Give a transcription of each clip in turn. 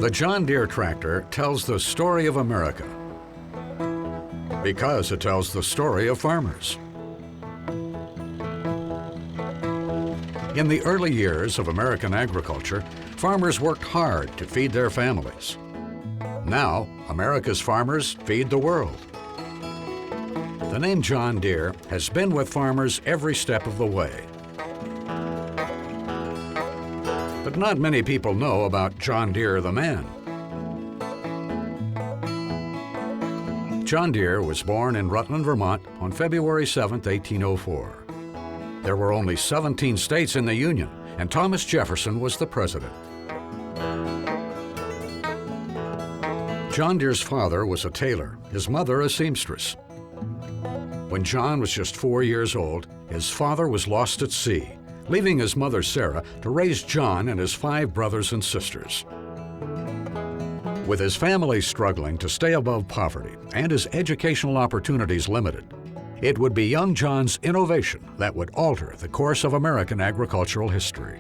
The John Deere tractor tells the story of America because it tells the story of farmers. In the early years of American agriculture, farmers worked hard to feed their families. Now, America's farmers feed the world. The name John Deere has been with farmers every step of the way. But not many people know about John Deere the man. John Deere was born in Rutland, Vermont on February 7, 1804. There were only 17 states in the Union, and Thomas Jefferson was the president. John Deere's father was a tailor, his mother a seamstress. When John was just 4 years old, his father was lost at sea, leaving his mother Sarah to raise John and his 5 brothers and sisters. With his family struggling to stay above poverty and his educational opportunities limited, it would be young John's innovation that would alter the course of American agricultural history.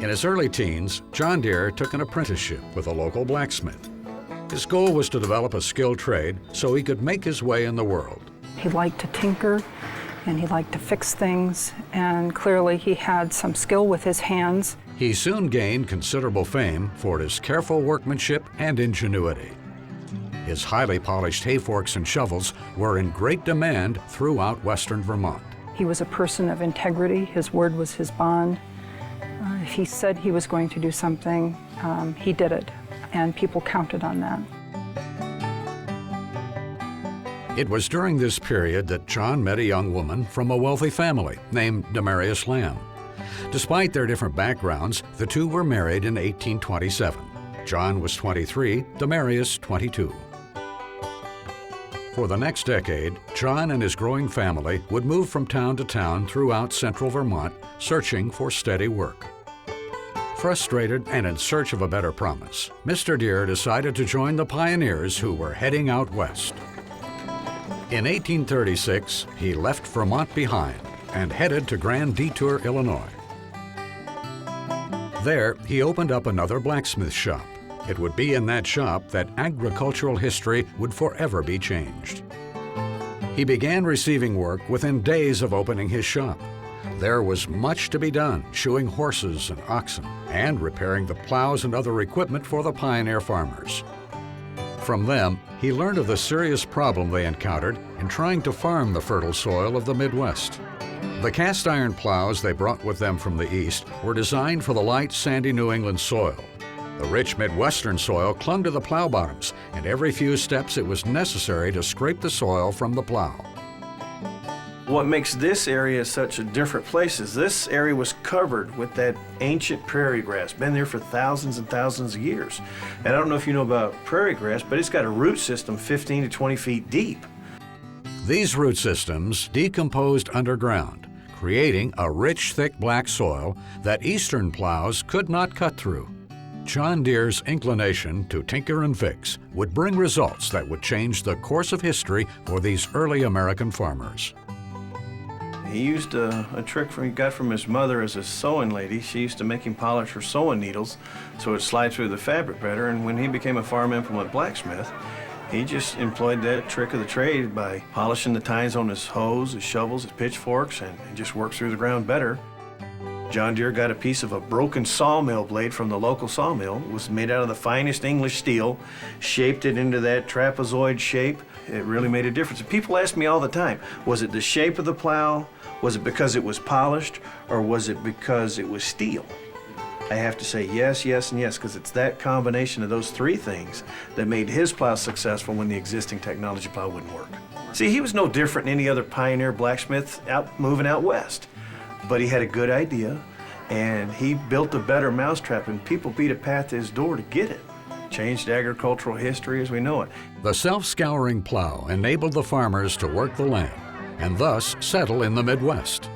In his early teens, John Deere took an apprenticeship with a local blacksmith. His goal was to develop a skilled trade so he could make his way in the world. He liked to tinker and he liked to fix things, and clearly he had some skill with his hands. He soon gained considerable fame for his careful workmanship and ingenuity. His highly polished hay forks and shovels were in great demand throughout western Vermont. He was a person of integrity. His word was his bond. If he said he was going to do something, he did it, and people counted on that. It was during this period that John met a young woman from a wealthy family named Demarius Lamb. Despite their different backgrounds, the two were married in 1827. John was 23, Demarius 22. For the next decade, John and his growing family would move from town to town throughout central Vermont, searching for steady work. Frustrated and in search of a better promise, Mr. Deere decided to join the pioneers who were heading out west. In 1836, he left Vermont behind and headed to Grand Detour, Illinois. There, he opened up another blacksmith shop. It would be in that shop that agricultural history would forever be changed. He began receiving work within days of opening his shop. There was much to be done, shoeing horses and oxen, and repairing the plows and other equipment for the pioneer farmers. From them, he learned of the serious problem they encountered in trying to farm the fertile soil of the Midwest. The cast iron plows they brought with them from the east were designed for the light, sandy New England soil. The rich Midwestern soil clung to the plow bottoms, and every few steps it was necessary to scrape the soil from the plow. What makes this area such a different place is this area was covered with that ancient prairie grass, been there for thousands and thousands of years. And I don't know if you know about prairie grass, but it's got a root system 15 to 20 feet deep. These root systems decomposed underground, creating a rich, thick black soil that eastern plows could not cut through. John Deere's inclination to tinker and fix would bring results that would change the course of history for these early American farmers. He used a trick he got from his mother as a sewing lady. She used to make him polish her sewing needles so it would slide through the fabric better, and when he became a farm implement blacksmith, he just employed that trick of the trade by polishing the tines on his hoes, his shovels, his pitchforks, and just worked through the ground better. John Deere got a piece of a broken sawmill blade from the local sawmill. It was made out of the finest English steel, shaped it into that trapezoid shape. It really made a difference. And people ask me all the time, was it the shape of the plow? Was it because it was polished, or was it because it was steel? I have to say yes, yes, and yes, because it's that combination of those three things that made his plow successful when the existing technology plow wouldn't work. See, he was no different than any other pioneer blacksmith moving out west, but he had a good idea, and he built a better mousetrap, and people beat a path to his door to get it. Changed agricultural history as we know it. The self-scouring plow enabled the farmers to work the land and thus settle in the Midwest.